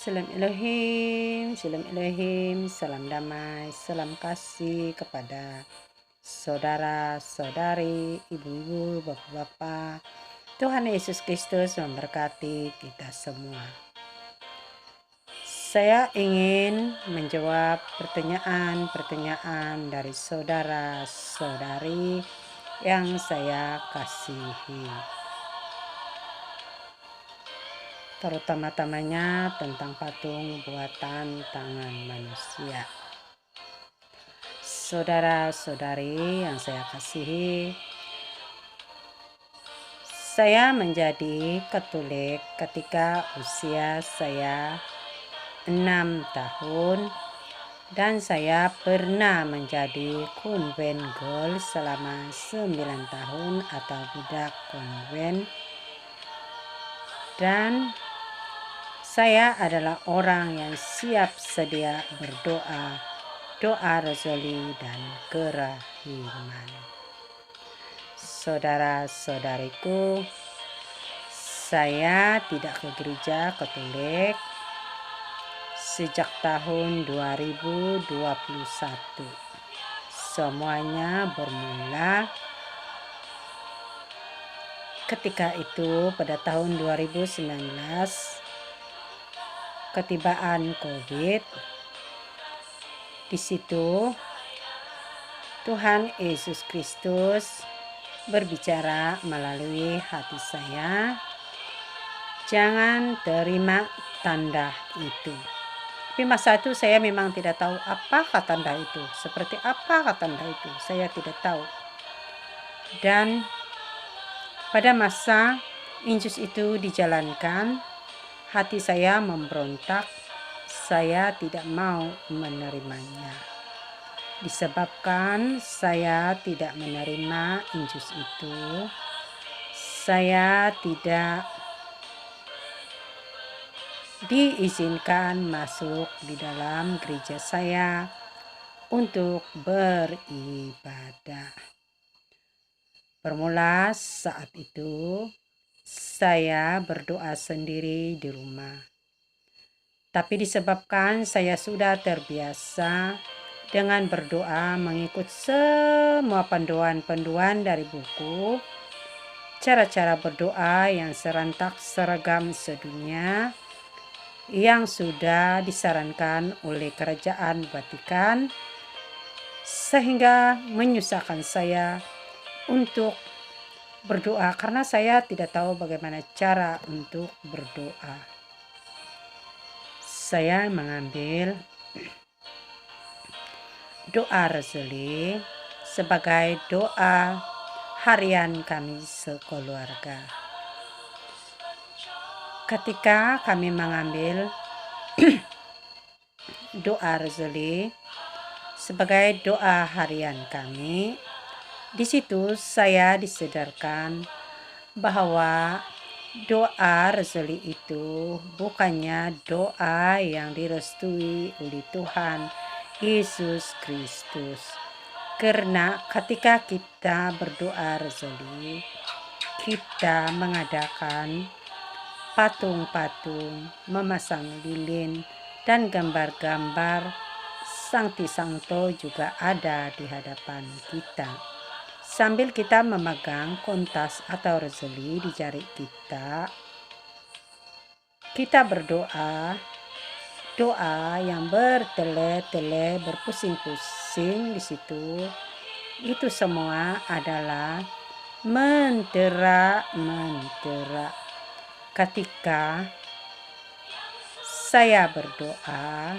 Salam Elohim, salam Elohim, salam damai, salam kasih kepada saudara-saudari, ibu-ibu, bapak-bapak. Tuhan Yesus Kristus memberkati kita semua. Saya ingin menjawab pertanyaan-pertanyaan dari saudara-saudari yang saya kasihi. Terutama-tamanya tentang patung buatan tangan manusia. Saudara-saudari yang saya kasihi, saya menjadi Katolik ketika usia saya 6 tahun dan saya pernah menjadi konven girl selama 9 tahun atau budak konven, dan saya adalah orang yang siap sedia berdoa, doa rozali dan kerahiman. Saudara-saudariku, saya tidak ke gereja Katolik sejak tahun 2021. Semuanya bermula ketika itu pada tahun 2019, ketibaan COVID. Di situ Tuhan Yesus Kristus berbicara melalui hati saya, jangan terima tanda itu. Tapi masa itu saya memang tidak tahu apakah tanda itu, seperti apakah tanda itu, saya tidak tahu. Dan pada masa Injil itu dijalankan, hati saya memberontak, saya tidak mau menerimanya. Disebabkan saya tidak menerima Injil itu, saya tidak diizinkan masuk di dalam gereja saya untuk beribadah. Bermula saat itu, saya berdoa sendiri di rumah. Tapi disebabkan saya sudah terbiasa dengan berdoa mengikut semua panduan-panduan dari buku, cara-cara berdoa yang serentak seragam sedunia yang sudah disarankan oleh Kerajaan Vatikan, sehingga menyusahkan saya untuk berdoa karena saya tidak tahu bagaimana cara untuk berdoa. Saya mengambil doa rozali sebagai doa harian kami sekeluarga. Ketika kami mengambil doa rozali sebagai doa harian kami, di situ saya disadarkan bahwa doa rozali itu bukannya doa yang direstui oleh Tuhan Yesus Kristus. Karena ketika kita berdoa rozali, kita mengadakan patung-patung, memasang lilin, dan gambar-gambar Sancti Sancto juga ada di hadapan kita. Sambil kita memegang kontas atau rozali di jari kita berdoa, doa yang bertele-tele, berpusing-pusing di situ. Itu semua adalah mentera-mentera. Ketika saya berdoa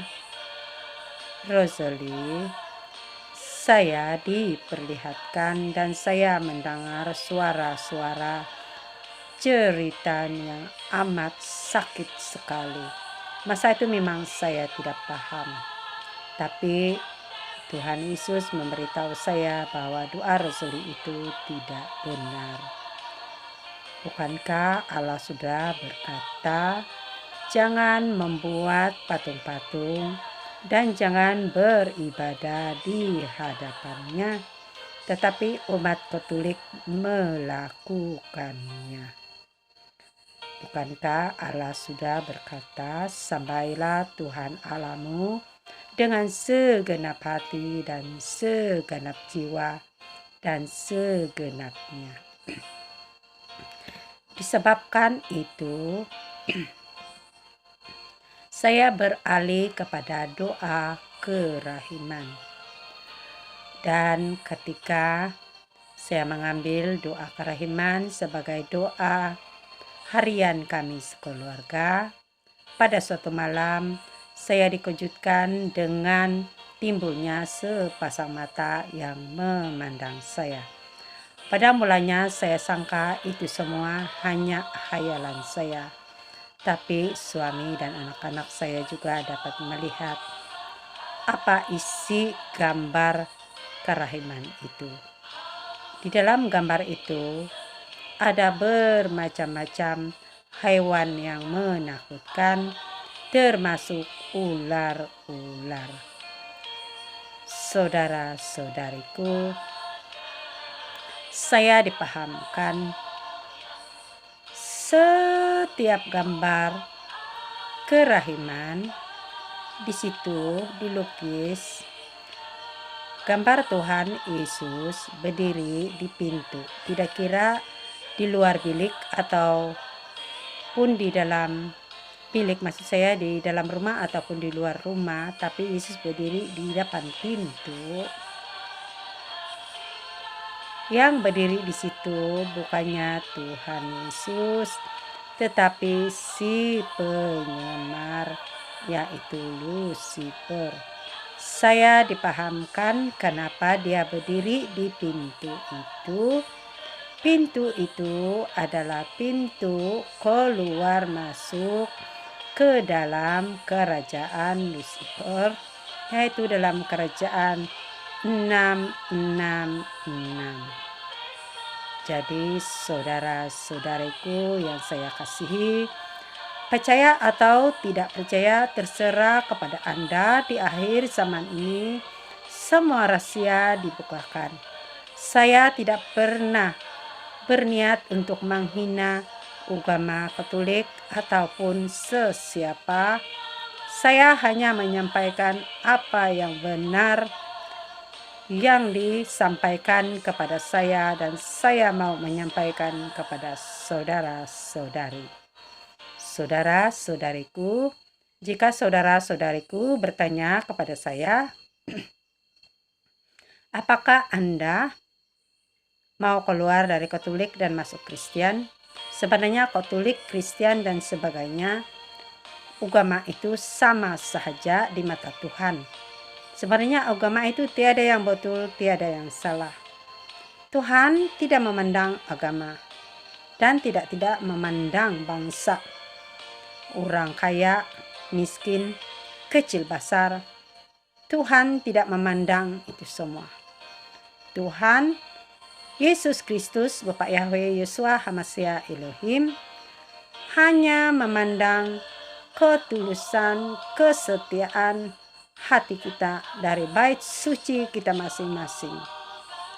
rozali, saya diperlihatkan dan saya mendengar suara-suara cerita yang amat sakit sekali. Masa itu memang saya tidak paham, tapi Tuhan Yesus memberitahu saya bahwa doa rozali itu tidak benar. Bukankah Allah sudah berkata, jangan membuat patung-patung dan jangan beribadah di hadapannya, tetapi umat Katolik melakukannya. Bukankah Allah sudah berkata, "Sembahlah Tuhan Allahmu dengan segenap hati dan segenap jiwa dan segenapnya." Disebabkan itu, saya beralih kepada doa kerahiman. Dan ketika saya mengambil doa kerahiman sebagai doa harian kami sekeluarga, pada suatu malam saya dikejutkan dengan timbulnya sepasang mata yang memandang saya. Pada mulanya saya sangka itu semua hanya khayalan saya, tapi suami dan anak-anak saya juga dapat melihat apa isi gambar kerahiman itu. Di dalam gambar itu ada bermacam-macam hewan yang menakutkan, termasuk ular-ular. Saudara-saudariku, saya dipahamkan setiap gambar kerahiman di situ dilukis gambar Tuhan Yesus berdiri di pintu, tidak kira di luar bilik ataupun di dalam bilik, maksud saya di dalam rumah ataupun di luar rumah, tapi Yesus berdiri di depan pintu. Yang berdiri di situ bukannya Tuhan Yesus, tetapi si penyamar, yaitu Lucifer. Saya dipahamkan kenapa dia berdiri di pintu itu. Pintu itu adalah pintu keluar masuk ke dalam kerajaan Lucifer, yaitu dalam kerajaan 666. Jadi saudara-saudariku yang saya kasihi, percaya atau tidak percaya terserah kepada Anda. Di akhir zaman ini semua rahasia dibukakan. Saya tidak pernah berniat untuk menghina agama Katolik ataupun sesiapa. Saya hanya menyampaikan apa yang benar yang disampaikan kepada saya, dan saya mau menyampaikan kepada saudara-saudari. Saudara-saudariku, jika saudara-saudariku bertanya kepada saya, apakah Anda mau keluar dari Katolik dan masuk Kristen? Sebenarnya Katolik, Kristen, dan sebagainya, agama itu sama saja di mata Tuhan. Sebenarnya agama itu tiada yang betul, tiada yang salah. Tuhan tidak memandang agama dan tidak memandang bangsa, orang kaya, miskin, kecil besar. Tuhan tidak memandang itu semua. Tuhan Yesus Kristus, Bapa Yahweh Yeshua HaMashiach Elohim, hanya memandang ketulusan, kesetiaan hati kita dari bait suci kita masing-masing.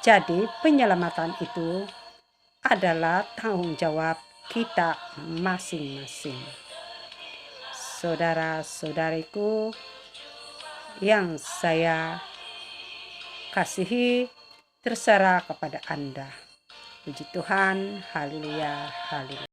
Jadi penyelamatan itu adalah tanggung jawab kita masing-masing. Saudara-saudariku yang saya kasihi, terserah kepada Anda. Puji Tuhan, haleluya, haleluya.